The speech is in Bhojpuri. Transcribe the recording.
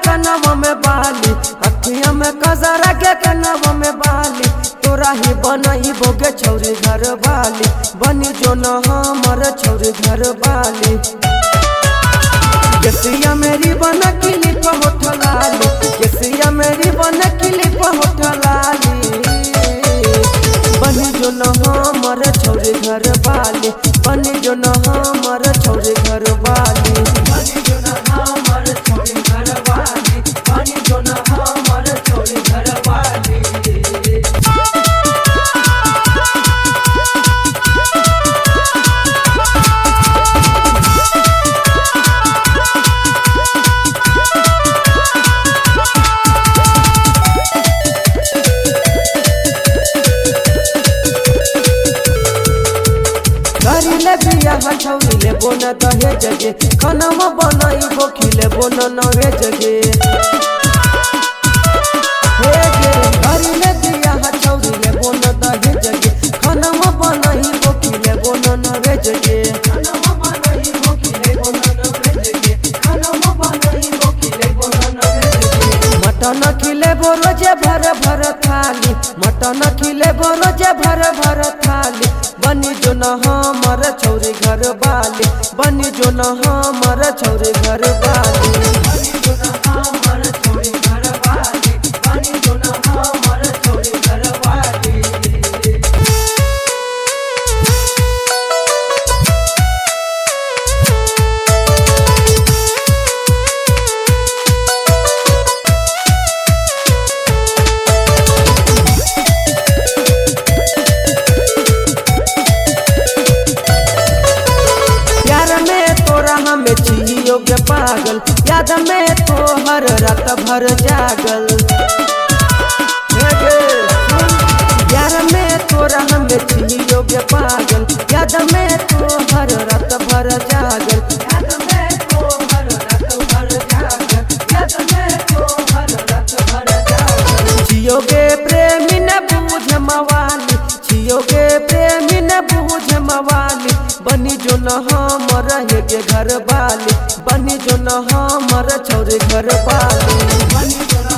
कनवा में बाली, अखिया में कजरा के कनवा में बाली, तोरा ही बनई बोगे छौरी घर वाली, बनी जो न हमर छौरी घर वाली। केसिया मेरी बन क्लिप होठ लाली, केसिया मेरी बन क्लिप होठ लाली, बनी जो न हमर छौरी घर वाली, बनी जो न हमर छौरी घर वाली, बनी जो न हमर छौरी घर वाली, बनी जो न हमर छौरी घर वाली। करिले बिया छौरी ले बोन दहेज गे, खानामा बनाइबो खिलेबो न नवेज गे, हे गे करिले बिया छौरी ले बोन दहेज गे, खानामा बनाइबो खिलेबो न नवेज गे, खानामा बनाइबो खिलेबो न नवेज गे, खानामा बनाइबो खिलेबो न नवेज गे। मटन खिलेबो रोजे भर भर थाली, मटन खिलेबो रोजे भर भर थाली, बनी जो न हमर छौरी घर वाली, बनी जो न हमर छौरी घर वाली, बनी जो न हमर छौरी घर वाली, बनी जो न हमर छौरी घर वाली। हमें जियो के पागल, याद में तो हर रात भर जागल, यार में तोरा हमें जियो के पागल, याद में तो हर रात भर जागल, याद में तो हर रात भर जागल, याद में तो हर रात भर जागल। जियो के प्रेमी न बूझ मवाली, जियो के प्रेमी न बूझ मवाली, बनी जो न हमर हेगे घर वाली, बनी जो न हमर छौरी घर वाली, बनी जो न